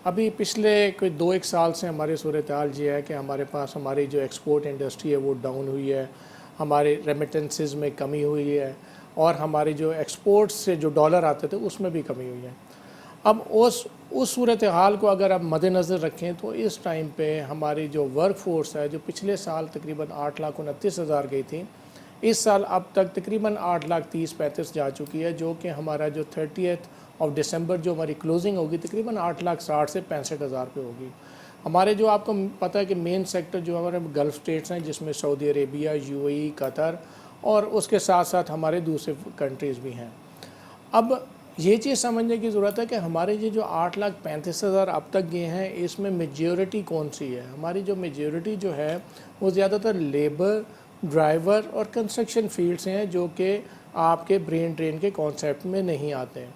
ابھی پچھلے کوئی 2-1 سال سے ہماری صورتحال یہ ہے کہ ہمارے پاس ہماری جو ایکسپورٹ انڈسٹری ہے وہ ڈاؤن ہوئی ہے، ہمارے ریمیٹنسز میں کمی ہوئی ہے، اور ہماری جو ایکسپورٹ سے جو ڈالر آتے تھے اس میں بھی کمی ہوئی ہے۔ اب اس صورتحال کو اگر آپ مد نظر رکھیں تو اس ٹائم پہ ہماری جو ورک فورس ہے جو پچھلے سال تقریباً 8,29,000 گئی تھی، اس سال اب تک تقریباً 8,30,35 جا چکی ہے، جو کہ ہمارا جو 30 جو ہماری کلوزنگ ہوگی تقریباً 8,60,000 سے 65,000 پہ ہوگی۔ ہمارے جو آپ کو پتہ ہے کہ مین سیکٹر جو ہمارے گلف اسٹیٹس ہیں، جس میں سعودی عربیہ، یو اے ای، قطر اور اس کے ساتھ ساتھ ہمارے دوسرے کنٹریز بھی ہیں۔ اب یہ چیز سمجھنے کی ضرورت ہے کہ ہمارے یہ جو 8,35,000 اب تک گئے ہیں، اس میں میجورٹی کون سی ہے؟ ہماری جو میجورٹی جو ہے وہ زیادہ تر لیبر، ڈرائیور اور کنسٹرکشن فیلڈ سے ہیں، جو کہ آپ کے برین ڈرین کے کانسیپٹ میں نہیں آتے ہیں۔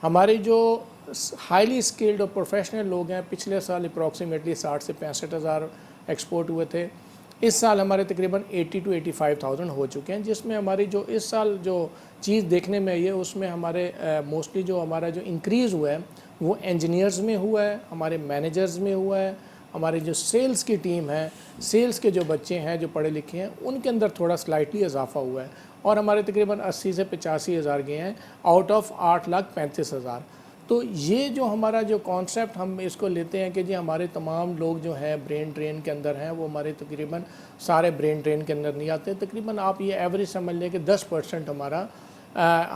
ہمارے جو ہائیلی اسکلڈ اور پروفیشنل لوگ ہیں، پچھلے سال اپروکسیمیٹلی 60 سے 65,000 ایکسپورٹ ہوئے تھے، اس سال ہمارے تقریباً 80 to 85,000 ہو چکے ہیں، جس میں ہماری جو اس سال جو چیز دیکھنے میں آئی ہے اس میں ہمارے موسٹلی جو ہمارا جو انکریز ہوا ہے وہ انجینئرز میں ہوا ہے، ہمارے مینیجرز میں ہوا ہے، ہمارے جو سیلز کی ٹیم ہے، سیلز کے جو بچے ہیں جو پڑھے لکھے ہیں، ان کے اندر تھوڑا سلائٹلی اضافہ ہوا ہے، اور ہمارے تقریباً 80 سے 85,000 گئے ہیں آؤٹ آف 8,35,000۔ تو یہ جو ہمارا جو کانسیپٹ ہم اس کو لیتے ہیں کہ جی ہمارے تمام لوگ جو ہیں برین ڈرین کے اندر ہیں، وہ ہمارے تقریباً سارے برین ڈرین کے اندر نہیں آتے، تقریباً آپ یہ ایوریج سمجھ لیں کہ 10% ہمارا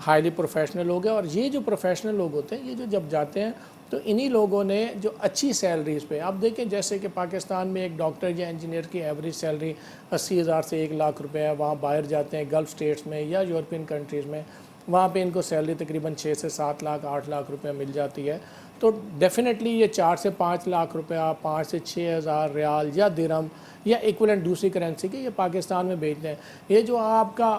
ہائیلی پروفیشنل لوگ ہیں۔ اور یہ جو پروفیشنل لوگ ہوتے ہیں، یہ جو جب جاتے ہیں تو انہی لوگوں نے جو اچھی سیلریز پہ، آپ دیکھیں جیسے کہ پاکستان میں ایک ڈاکٹر یا انجینئر کی ایوریج سیلری 80,000 سے 1,00,000 روپے ہے، وہاں باہر جاتے ہیں گلف اسٹیٹس میں یا یورپین کنٹریز میں، وہاں پہ ان کو سیلری تقریباً 6 سے 7 لاکھ 8 لاکھ روپے مل جاتی ہے۔ تو ڈیفینیٹلی یہ 4 سے 5 لاکھ روپیہ، 5 سے 6,000 ریال یا درہم یا ایکولنٹ دوسری کرنسی کے یہ پاکستان میں بھیجتے ہیں۔ یہ جو آپ کا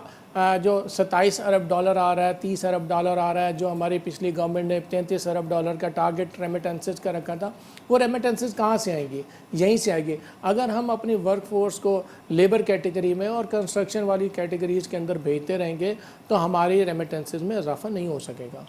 جو 27 ارب ڈالر آ رہا ہے، 30 ارب ڈالر آ رہا ہے، جو ہماری پچھلی گورنمنٹ نے 33 ارب ڈالر کا ٹارگٹ ریمیٹنسز کا رکھا تھا، وہ ریمیٹنسز کہاں سے آئیں گی؟ یہیں سے آئیں گی۔ اگر ہم اپنی ورک فورس کو لیبر کیٹیگری میں اور کنسٹرکشن والی کیٹیگریز کے اندر بھیجتے رہیں گے تو ہماری ریمیٹنسز میں اضافہ نہیں ہو سکے گا۔